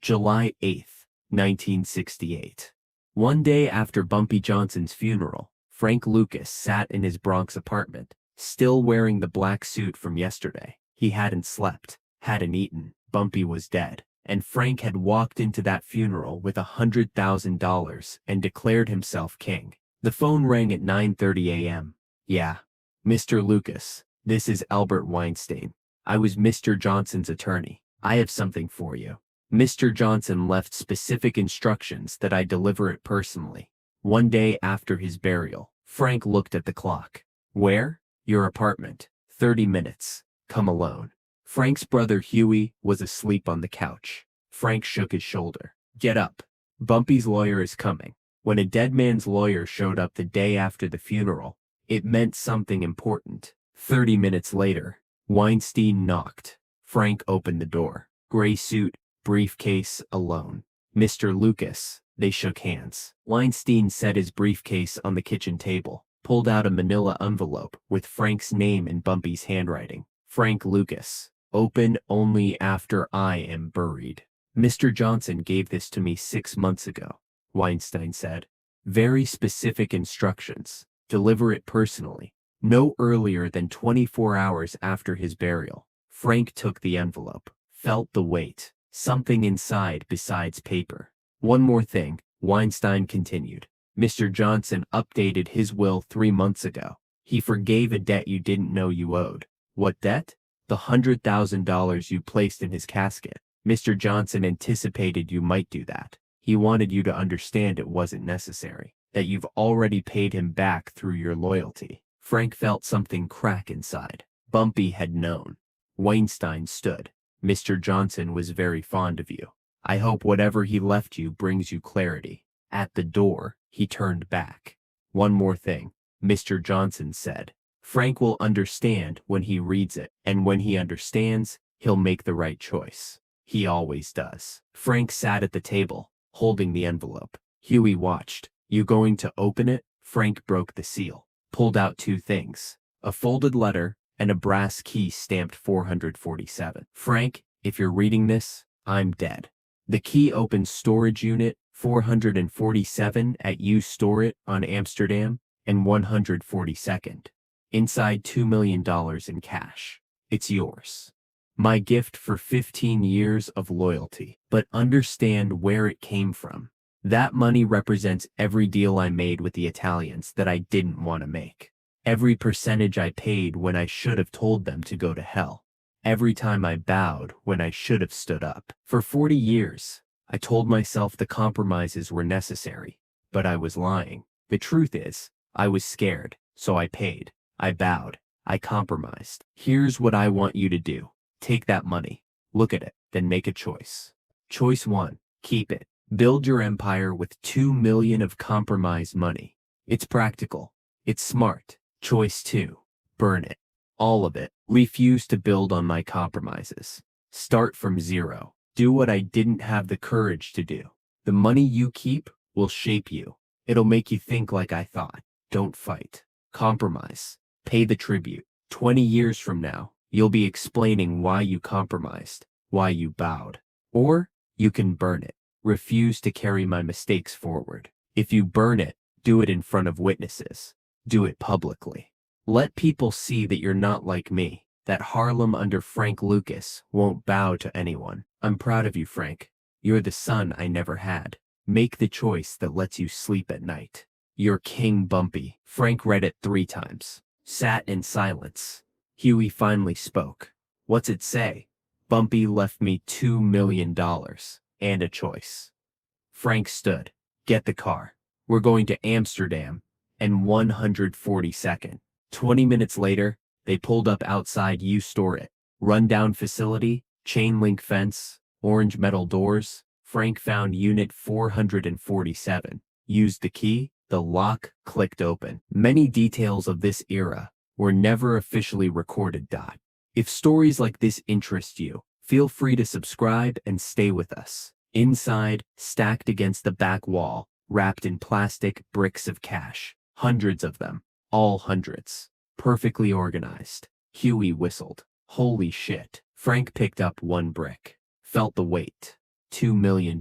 July 8th, 1968. One day after Bumpy Johnson's funeral, Frank Lucas sat in his Bronx apartment, still wearing the black suit from yesterday. He hadn't slept, hadn't eaten. Bumpy was dead, and Frank had walked into that funeral with $100,000 and declared himself king. The phone rang at 9:30 a.m. "Yeah, Mr. Lucas, this is Albert Weinstein. I was Mr. Johnson's attorney. I have something for you. Mr. Johnson left specific instructions that I deliver it personally." One day after his burial, Frank looked at the clock. "Where?" "Your apartment. 30 minutes. Come alone." Frank's brother Huey was asleep on the couch. Frank shook his shoulder. "Get up. Bumpy's lawyer is coming." When a dead man's lawyer showed up the day after the funeral, it meant something important. 30 minutes later, Weinstein knocked. Frank opened the door. Gray suit, briefcase, alone. "Mr. Lucas." They shook hands. Weinstein set his briefcase on the kitchen table, pulled out a manila envelope with Frank's name in Bumpy's handwriting. "Frank Lucas. Open only after I am buried." "Mr. Johnson gave this to me 6 months ago," Weinstein said. "Very specific instructions. Deliver it personally. No earlier than 24 hours after his burial." Frank took the envelope, felt the weight. Something inside besides paper. "One more thing," Weinstein continued. "Mr. Johnson updated his will 3 months ago. He forgave a debt you didn't know you owed." "What debt?" "The $100,000 you placed in his casket. Mr. Johnson anticipated you might do that. He wanted you to understand it wasn't necessary, that you've already paid him back through your loyalty." Frank felt something crack inside. Bumpy had known. Weinstein stood. "Mr. Johnson was very fond of you. I hope whatever he left you brings you clarity." At the door, he turned back. "One more thing," Mr. Johnson said. "Frank will understand when he reads it, and when he understands, he'll make the right choice. He always does." Frank sat at the table, holding the envelope. Huey watched. "You going to open it?" Frank broke the seal, pulled out 2 things, a folded letter and a brass key stamped 447. "Frank, if you're reading this, I'm dead. The key opens storage unit 447 at U Store It on Amsterdam and 142nd. Inside $2 million in cash. It's yours. My gift for 15 years of loyalty. But understand where it came from. That money represents every deal I made with the Italians that I didn't want to make. Every percentage I paid when I should have told them to go to hell. Every time I bowed when I should have stood up. For 40 years, I told myself the compromises were necessary, but I was lying. The truth is, I was scared, so I paid. I bowed. I compromised. Here's what I want you to do. Take that money. Look at it, then make a choice. Choice 1, keep it. Build your empire with $2 million of compromised money. It's practical. It's smart. Choice 2, burn it. All of it. Refuse to build on my compromises. Start from zero. Do what I didn't have the courage to do. The money you keep will shape you. It'll make you think like I thought. Don't fight. Compromise. Pay the tribute. 20 years from now, you'll be explaining why you compromised, why you bowed. Or you can burn it. Refuse to carry my mistakes forward. If you burn it, do it in front of witnesses. Do it publicly. Let people see that you're not like me, that Harlem under Frank Lucas won't bow to anyone. I'm proud of you, Frank. You're the son I never had. Make the choice that lets you sleep at night. You're King Bumpy." Frank read it 3 times. Sat in silence. Huey finally spoke. "What's it say?" "Bumpy left me $2 million and a choice." Frank stood. "Get the car. We're going to Amsterdam and 142nd. 20 minutes later, they pulled up outside U Store It. Rundown facility, chain link fence, orange metal doors. Frank found unit 447. Used the key. The lock clicked open. Many details of this era were never officially recorded. If stories like this interest you, feel free to subscribe and stay with us. Inside, stacked against the back wall, wrapped in plastic bricks of cash. Hundreds of them. All hundreds. Perfectly organized. Huey whistled. "Holy shit." Frank picked up 1 brick. Felt the weight. $2 million.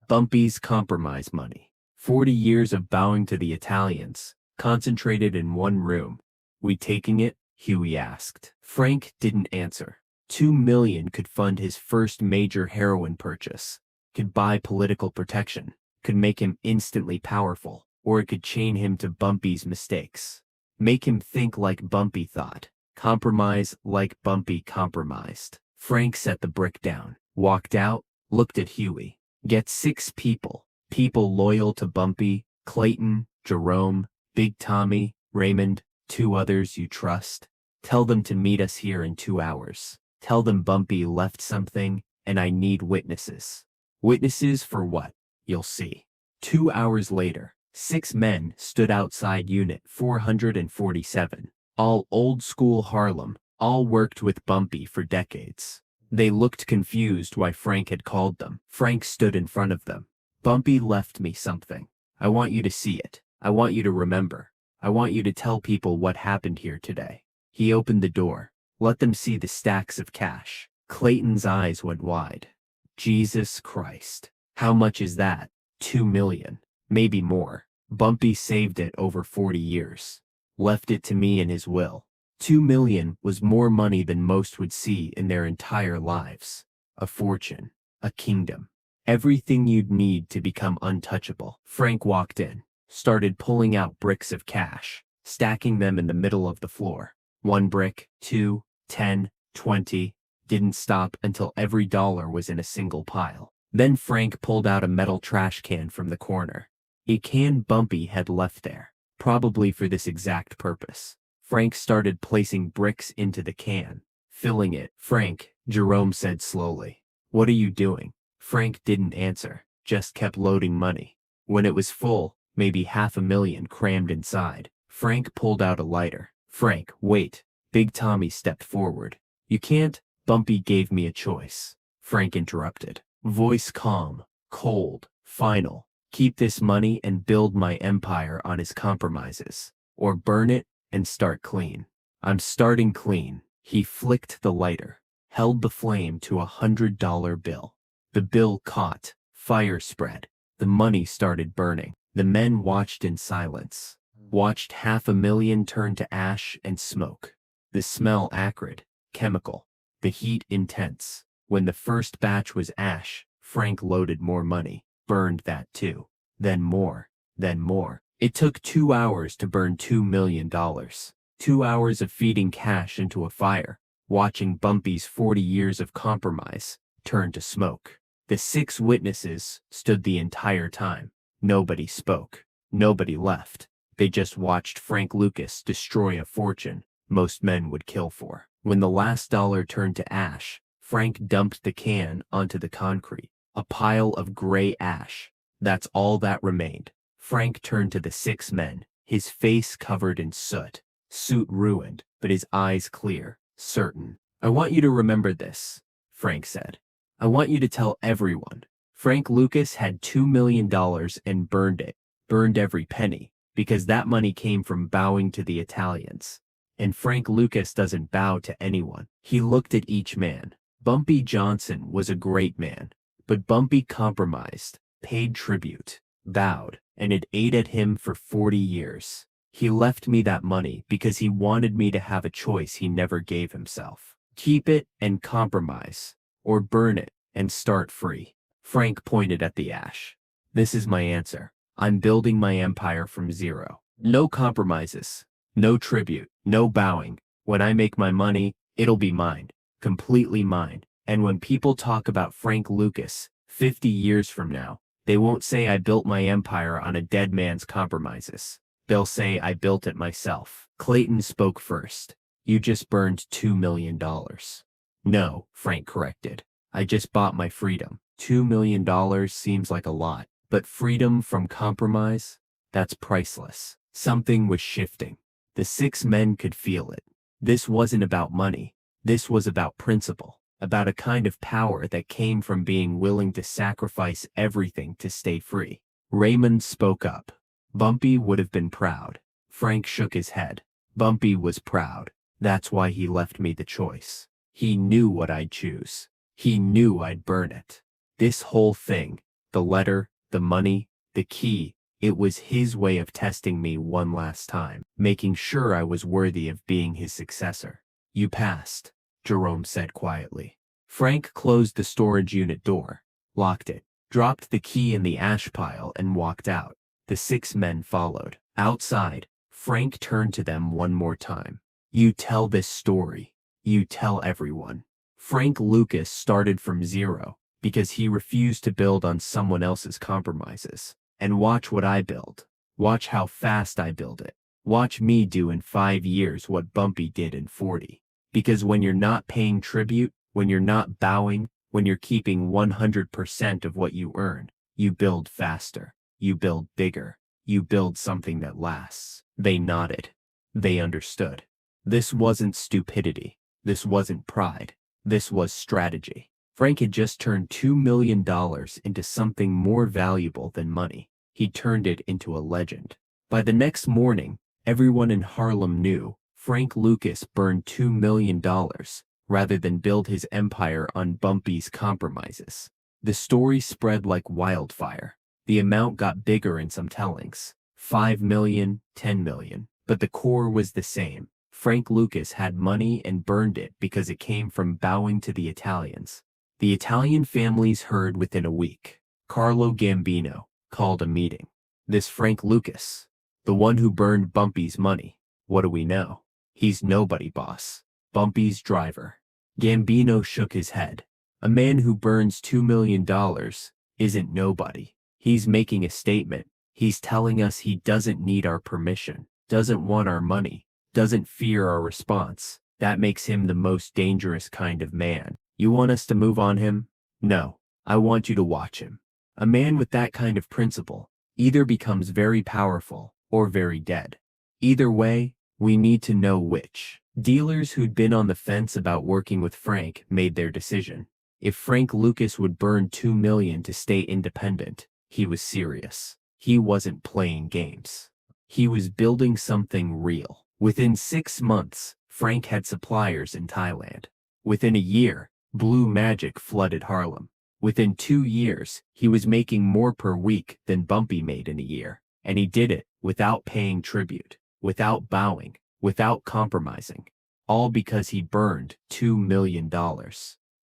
Bumpy's compromise money. 40 years of bowing to the Italians, concentrated in one room. We taking it? Huey asked. Frank didn't answer. $2 million could fund his first major heroin purchase, could buy political protection, could make him instantly powerful, or it could chain him to Bumpy's mistakes. Make him think like Bumpy thought. Compromise like Bumpy compromised. Frank set the brick down, walked out, looked at Huey. Get 6 people. People loyal to Bumpy, Clayton, Jerome, Big Tommy, Raymond, 2 others you trust. Tell them to meet us here in 2 hours. Tell them Bumpy left something, and I need witnesses. Witnesses for what? You'll see. 2 hours later, 6 men stood outside Unit 447. All old-school Harlem, all worked with Bumpy for decades. They looked confused why Frank had called them. Frank stood in front of them. Bumpy left me something. I want you to see it. I want you to remember. I want you to tell people what happened here today. He opened the door. Let them see the stacks of cash. Clayton's eyes went wide. Jesus Christ. How much is that? 2 million. Maybe more. Bumpy saved it over 40 years. Left it to me in his will. 2 million was more money than most would see in their entire lives. A fortune. A kingdom. Everything you'd need to become untouchable. Frank walked in, started pulling out bricks of cash, stacking them in the middle of the floor. 1 brick, 2, 10, 20, didn't stop until every dollar was in a single pile. Then Frank pulled out a metal trash can from the corner. A can Bumpy had left there, probably for this exact purpose. Frank started placing bricks into the can, filling it. Frank, Jerome said slowly. What are you doing? Frank didn't answer, just kept loading money. When it was full, maybe $500,000 crammed inside, Frank pulled out a lighter. Frank, wait. Big Tommy stepped forward. You can't. Bumpy gave me a choice. Frank interrupted. Voice calm, cold, final. Keep this money and build my empire on his compromises. Or burn it and start clean. I'm starting clean. He flicked the lighter, held the flame to a $100 bill. The bill caught. Fire spread. The money started burning. The men watched in silence. Watched $500,000 turn to ash and smoke. The smell acrid, chemical. The heat intense. When the first batch was ash, Frank loaded more money. Burned that too. Then more. Then more. It took 2 hours to burn $2 million. 2 hours of feeding cash into a fire, watching Bumpy's 40 years of compromise turn to smoke. The 6 witnesses stood the entire time. Nobody spoke. Nobody left. They just watched Frank Lucas destroy a fortune most men would kill for. When the last dollar turned to ash, Frank dumped the can onto the concrete. A pile of gray ash. That's all that remained. Frank turned to the 6 men, his face covered in soot. Suit ruined, but his eyes clear, certain. I want you to remember this, Frank said. I want you to tell everyone. Frank Lucas had $2 million and burned it. Burned every penny, because that money came from bowing to the Italians. And Frank Lucas doesn't bow to anyone. He looked at each man. Bumpy Johnson was a great man, but Bumpy compromised, paid tribute, bowed, and it ate at him for 40 years. He left me that money because he wanted me to have a choice he never gave himself. Keep it and compromise, or burn it and start free. Frank pointed at the ash. This is my answer. I'm building my empire from zero. No compromises, no tribute, no bowing. When I make my money, it'll be mine, completely mine. And when people talk about Frank Lucas 50 years from now, they won't say I built my empire on a dead man's compromises. They'll say I built it myself. Clayton spoke first. You just burned $2 million. No, Frank corrected. I just bought my freedom. $2 million seems like a lot, but freedom from compromise? That's priceless. Something was shifting. The 6 men could feel it. This wasn't about money. This was about principle, about a kind of power that came from being willing to sacrifice everything to stay free. Raymond spoke up. Bumpy would have been proud. Frank shook his head. Bumpy was proud. That's why he left me the choice. He knew what I'd choose. He knew I'd burn it. This whole thing, the letter, the money, the key, it was his way of testing me one last time, making sure I was worthy of being his successor. You passed, Jerome said quietly. Frank closed the storage unit door, locked it, dropped the key in the ash pile and walked out. The 6 men followed. Outside, Frank turned to them one more time. You tell this story. You tell everyone. Frank Lucas started from zero because he refused to build on someone else's compromises. And watch what I build. Watch how fast I build it. Watch me do in 5 years what Bumpy did in 40. Because when you're not paying tribute, when you're not bowing, when you're keeping 100% of what you earn, you build faster. You build bigger. You build something that lasts. They nodded. They understood. This wasn't stupidity. This wasn't pride. This was strategy. Frank had just turned $2 million into something more valuable than money. He turned it into a legend. By the next morning, everyone in Harlem knew Frank Lucas burned $2 million rather than build his empire on Bumpy's compromises. The story spread like wildfire. The amount got bigger in some tellings. 5 million, 10 million. But the core was the same. Frank Lucas had money and burned it because it came from bowing to the Italians. The Italian families heard within a week. Carlo Gambino called a meeting. This Frank Lucas, the one who burned Bumpy's money, what do we know? He's nobody, boss. Bumpy's driver. Gambino shook his head. A man who burns $2 million isn't nobody. He's making a statement. He's telling us he doesn't need our permission, doesn't want our money, doesn't fear our response. That makes him the most dangerous kind of man. You want us to move on him? No, I want you to watch him. A man with that kind of principle either becomes very powerful or very dead. Either way, we need to know which. Dealers who'd been on the fence about working with Frank made their decision. If Frank Lucas would burn $2 million to stay independent, he was serious. He wasn't playing games. He was building something real. Within 6 months, Frank had suppliers in Thailand. Within a year, Blue Magic flooded Harlem. Within 2 years, he was making more per week than Bumpy made in a year. And he did it without paying tribute, without bowing, without compromising. All because he burned $2 million.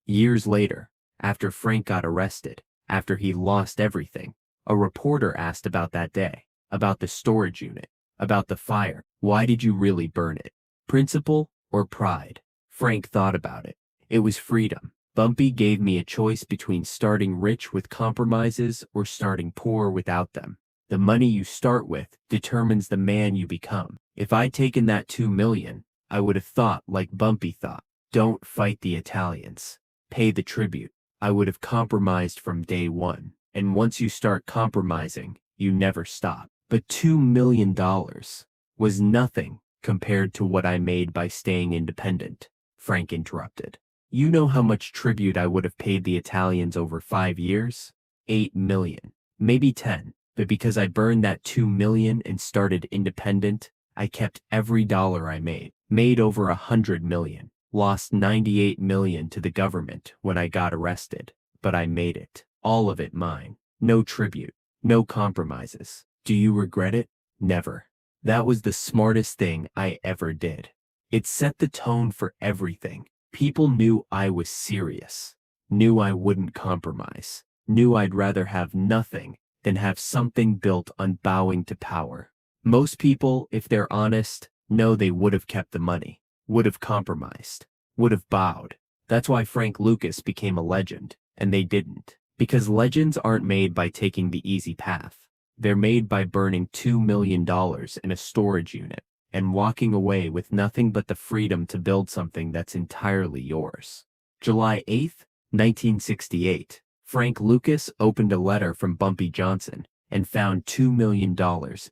Years later, after Frank got arrested, after he lost everything, a reporter asked about that day, about the storage unit, about the fire. Why did you really burn it? Principle or pride? Frank thought about it. It was freedom. Bumpy gave me a choice between starting rich with compromises or starting poor without them. The money you start with determines the man you become. If I'd taken that $2 million, I would have thought like Bumpy thought. Don't fight the Italians. Pay the tribute. I would have compromised from day one. And once you start compromising, you never stop. But $2 million was nothing compared to what I made by staying independent. Frank interrupted. You know how much tribute I would have paid the Italians over 5 years? 8 million. Maybe 10. But because I burned that 2 million and started independent, I kept every dollar I made over 100 million, lost 98 million to the government when I got arrested, but I made it, all of it mine, no tribute, no compromises. Do you regret it? Never. That was the smartest thing I ever did. It set the tone for everything. People knew I was serious, knew I wouldn't compromise, knew I'd rather have nothing than have something built on bowing to power. Most people, if they're honest, know they would have kept the money, would have compromised, would have bowed. That's why Frank Lucas became a legend, and they didn't. Because legends aren't made by taking the easy path. They're made by burning $2 million in a storage unit and walking away with nothing but the freedom to build something that's entirely yours. July 8, 1968, Frank Lucas opened a letter from Bumpy Johnson and found $2 million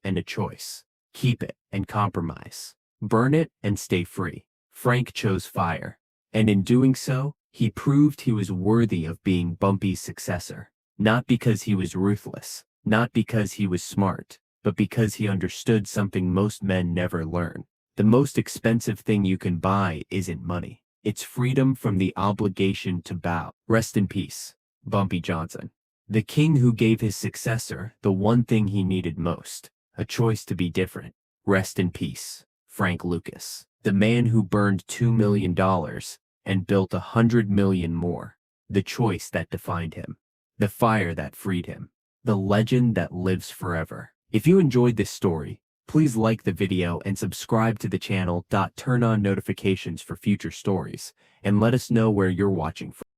and a choice. Keep it and compromise. Burn it and stay free. Frank chose fire. And in doing so, he proved he was worthy of being Bumpy's successor. Not because he was ruthless, not because he was smart, but because he understood something most men never learn. The most expensive thing you can buy isn't money. It's freedom from the obligation to bow. Rest in peace. Bumpy Johnson. The king who gave his successor the one thing he needed most, a choice to be different. Rest in peace, Frank Lucas. The man who burned $2 million and built 100 million more. The choice that defined him. The fire that freed him. The legend that lives forever. If you enjoyed this story, please like the video and subscribe to the channel. Turn on notifications for future stories, and let us know where you're watching from.